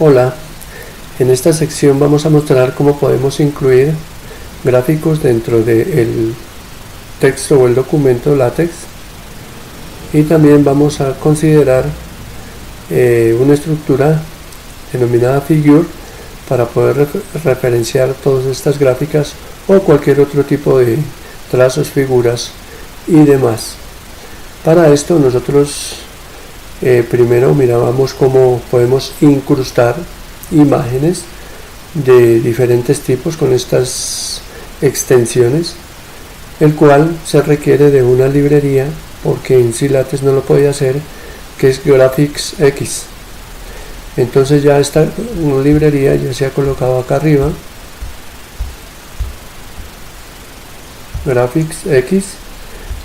Hola, en esta sección vamos a mostrar cómo podemos incluir gráficos dentro del texto o el documento LaTeX, y también vamos a considerar una estructura denominada figure para poder referenciar todas estas gráficas o cualquier otro tipo de trazos, figuras y demás. Para esto nosotros primero mirábamos cómo podemos incrustar imágenes de diferentes tipos con estas extensiones, el cual se requiere de una librería, porque en sí LaTeX no lo podía hacer, que es Graphics X. Entonces ya esta librería ya se ha colocado acá arriba, Graphics X,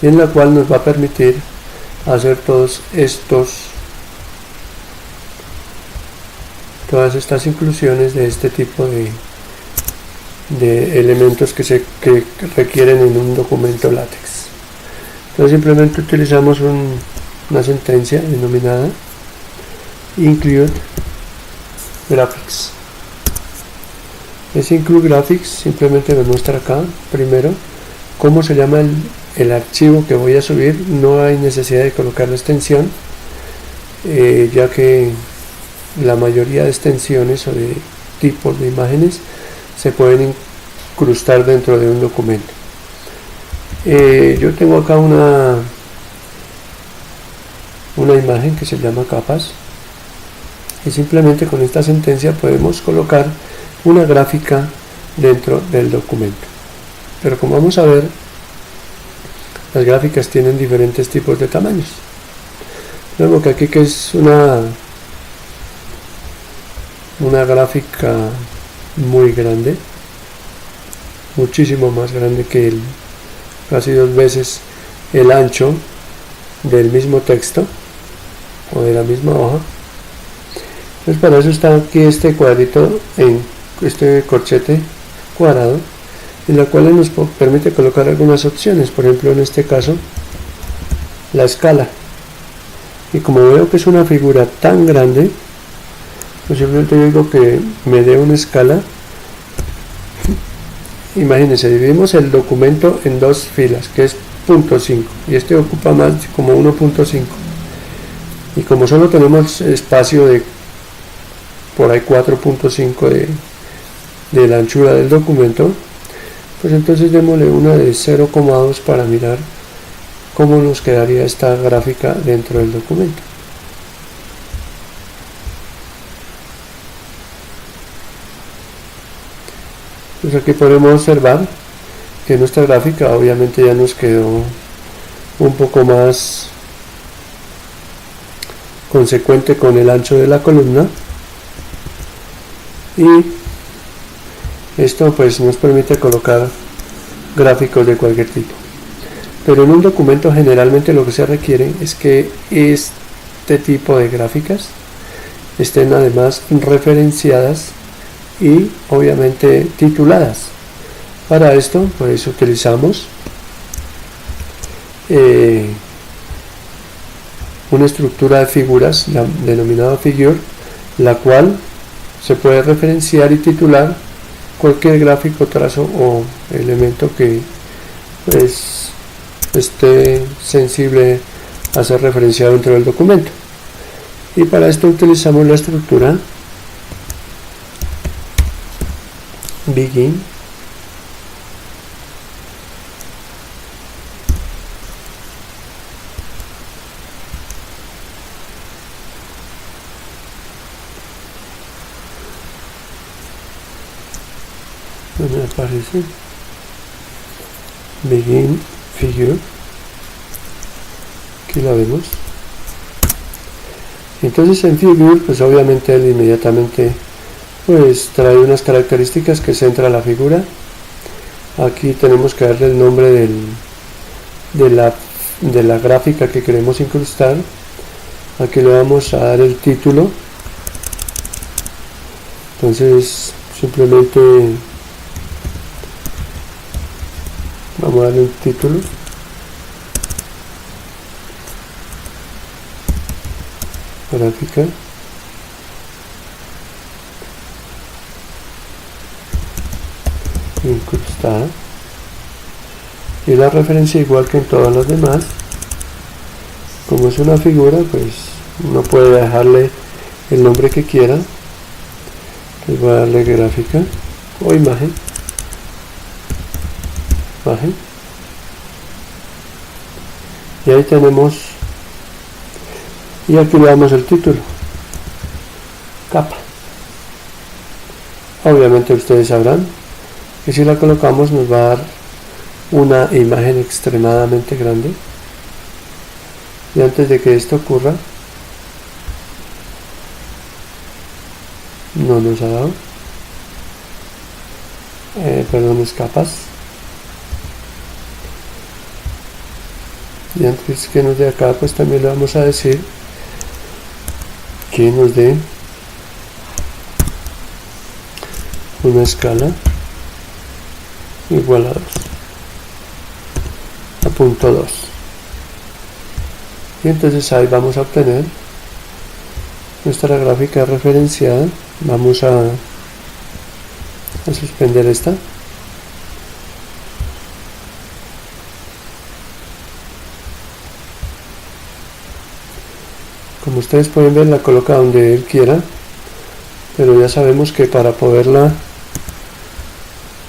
y en la cual nos va a permitir hacer todas estas inclusiones de este tipo de elementos que requieren en un documento LaTeX. Entonces simplemente utilizamos una sentencia denominada include graphics. Ese include graphics simplemente me muestra acá primero cómo se llama el archivo que voy a subir. No hay necesidad de colocar la extensión, ya que la mayoría de extensiones o de tipos de imágenes se pueden incrustar dentro de un documento. Yo tengo acá una imagen que se llama capas, y simplemente con esta sentencia podemos colocar una gráfica dentro del documento. Pero como vamos a ver, las gráficas tienen diferentes tipos de tamaños. Vemos que aquí que es una gráfica muy grande, muchísimo más grande que casi 2 veces el ancho del mismo texto o de la misma hoja. Entonces para eso está aquí este cuadrito, en este corchete cuadrado, en la cual nos permite colocar algunas opciones. Por ejemplo, en este caso, la escala. Y como veo que es una figura tan grande, pues simplemente digo que me dé una escala. Imagínense, dividimos el documento en 2 filas, que es 0.5, y este ocupa más como 1.5, y como solo tenemos espacio de por ahí 4.5 de la anchura del documento, pues entonces démosle una de 0,2 para mirar cómo nos quedaría esta gráfica dentro del documento. Pues aquí podemos observar que nuestra gráfica obviamente ya nos quedó un poco más consecuente con el ancho de la columna, y esto pues nos permite colocar gráficos de cualquier tipo. Pero en un documento generalmente lo que se requiere es que este tipo de gráficas estén además referenciadas y obviamente tituladas. Para esto pues utilizamos una estructura de figuras denominada figure, la cual se puede referenciar y titular cualquier gráfico, trazo o elemento que pues esté sensible a ser referenciado dentro del documento. Y para esto utilizamos la estructura begin donde aparece begin figure, aquí la vemos. Entonces en figure pues obviamente él inmediatamente pues trae unas características que centra la figura. Aquí tenemos que darle el nombre de la gráfica que queremos incrustar. Aquí le vamos a dar el título, entonces simplemente vamos a darle un título, gráfica incrustada, y la referencia igual que en todas las demás. Como es una figura, pues uno puede dejarle el nombre que quiera. Entonces voy a darle gráfica o imagen, y ahí tenemos, y aquí le damos el título, capa. Obviamente ustedes sabrán que si la colocamos nos va a dar una imagen extremadamente grande, y antes de que esto ocurra no nos ha dado, perdón, capas, y antes que nos dé acá pues también le vamos a decir que nos dé una escala igual a 2, a punto 2, y entonces ahí vamos a obtener nuestra gráfica referenciada. Vamos a suspender esta, como ustedes pueden ver la coloca donde él quiera, pero ya sabemos que para poderla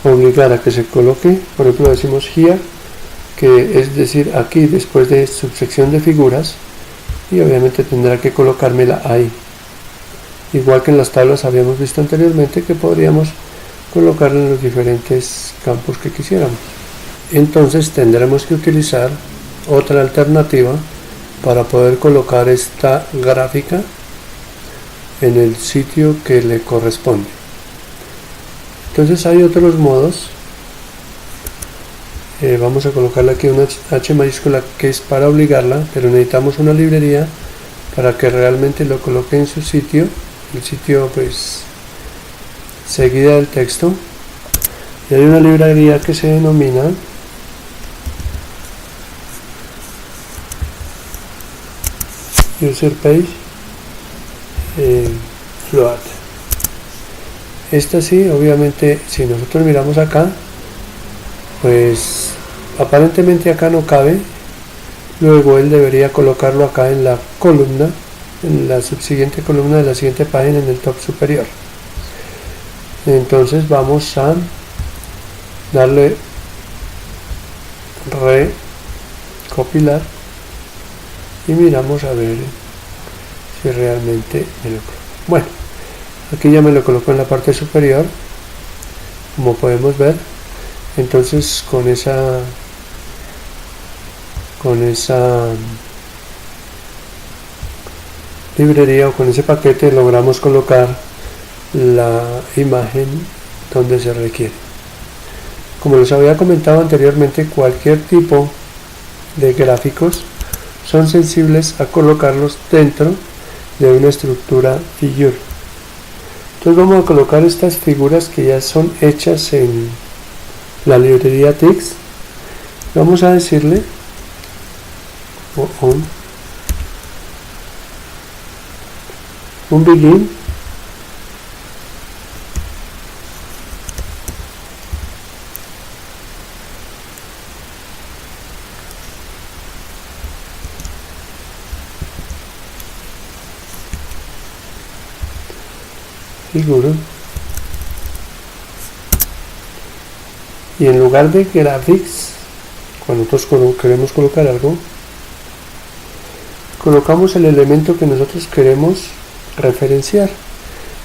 obligar a que se coloque, por ejemplo decimos here, que es decir aquí después de subsección de figuras, y obviamente tendrá que colocármela ahí, igual que en las tablas habíamos visto anteriormente que podríamos colocarla en los diferentes campos que quisiéramos. Entonces tendremos que utilizar otra alternativa para poder colocar esta gráfica en el sitio que le corresponde. Entonces hay otros modos. Vamos a colocarle aquí una H mayúscula que es para obligarla, pero necesitamos una librería para que realmente lo coloque en su sitio, el sitio pues seguida del texto, y hay una librería que se denomina User Page Float. Esta sí, obviamente si nosotros miramos acá, pues aparentemente acá no cabe, luego él debería colocarlo acá en la columna, en la subsiguiente columna de la siguiente página, en el top superior. Entonces vamos a darle recopilar y miramos a ver si realmente me lo coloca. Bueno, aquí ya me lo colocó en la parte superior, como podemos ver. Entonces con esa librería o con ese paquete logramos colocar la imagen donde se requiere. Como les había comentado anteriormente, cualquier tipo de gráficos son sensibles a colocarlos dentro de una estructura figure. Entonces vamos a colocar estas figuras que ya son hechas en la librería Tix. Vamos a decirle un begin figura, y en lugar de graphics, cuando nosotros queremos colocar algo, colocamos el elemento que nosotros queremos referenciar,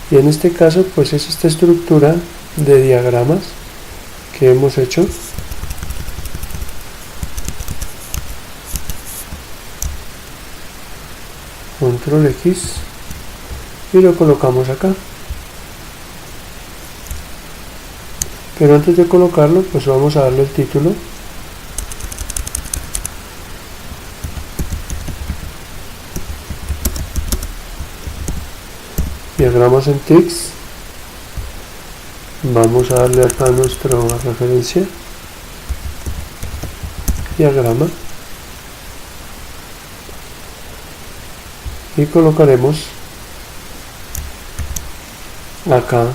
y en este caso pues es esta estructura de diagramas que hemos hecho. Control X y lo colocamos acá. Pero antes de colocarlo pues vamos a darle el título. Diagramas en Tix. Vamos a darle acá nuestra referencia. Diagrama. Y colocaremos acá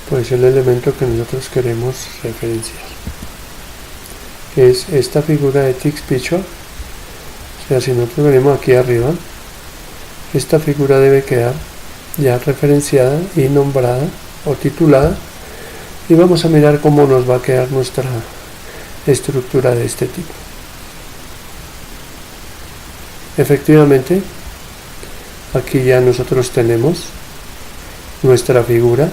pues el elemento que nosotros queremos referenciar, que es esta figura de text picture. O sea, si nosotros venimos aquí arriba, esta figura debe quedar ya referenciada y nombrada o titulada, y vamos a mirar cómo nos va a quedar nuestra estructura de este tipo. Efectivamente, aquí ya nosotros tenemos nuestra figura,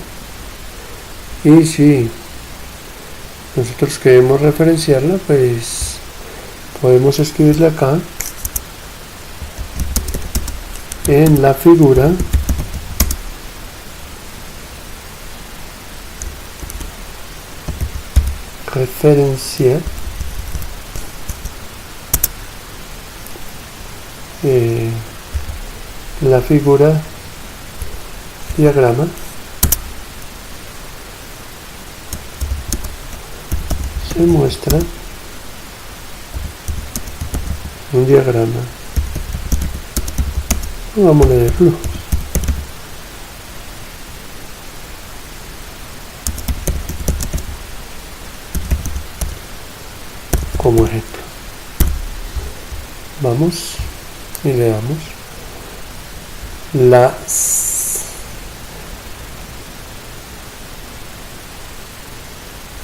y si nosotros queremos referenciarla, pues podemos escribirla acá en la figura referencia la figura diagrama se muestra un diagrama, pongámosle de flujos, como ejemplo. Vamos y le damos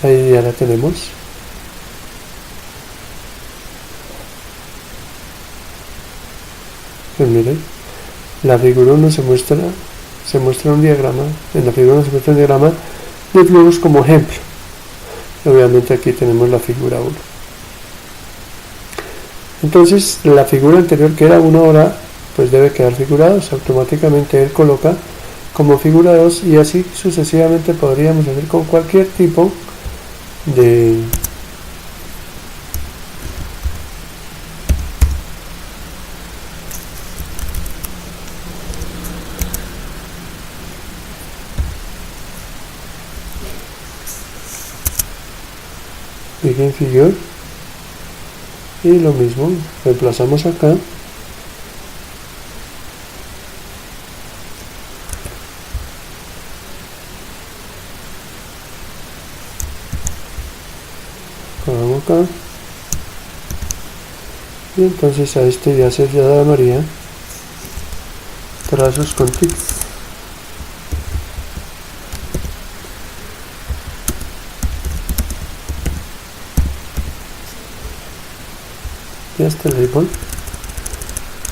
ahí ya la tenemos. Pues miren, la figura 1 se muestra un diagrama, en la figura 1 se muestra un diagrama de flujos como ejemplo. Y obviamente aquí tenemos la figura 1. Entonces la figura anterior, que era 1 hora, pues debe quedar figura 2. Automáticamente él coloca como figura 2, y así sucesivamente podríamos hacer con cualquier tipo de begin figure, y lo mismo, reemplazamos acá acá, y entonces a este ya se le llamaría trazos con tics. Y este label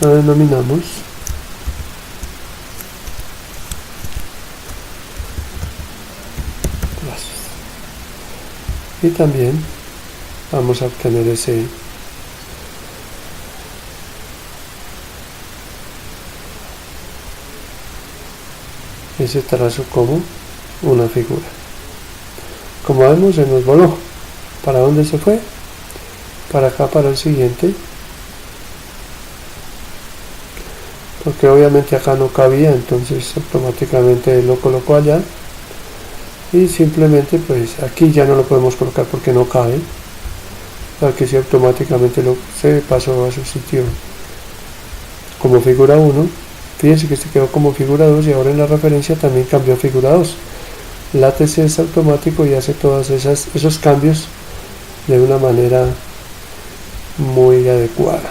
lo denominamos trazos, y también vamos a obtener ese trazo como una figura. Como vemos, se nos voló. ¿Para dónde se fue? Para acá, para el siguiente, porque obviamente acá no cabía, entonces automáticamente lo colocó allá, y simplemente pues aquí ya no lo podemos colocar porque no cabe. Aquí sí automáticamente se pasó a su sitio como figura 1. Fíjense que este quedó como figura 2, y ahora en la referencia también cambió a figura 2. LaTeX es automático y hace todos esos cambios de una manera muy adecuada.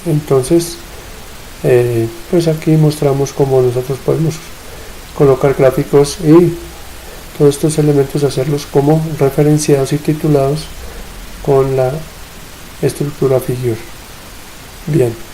Entonces pues aquí mostramos cómo nosotros podemos colocar gráficos y todos estos elementos, hacerlos como referenciados y titulados con la estructura figure. Bien.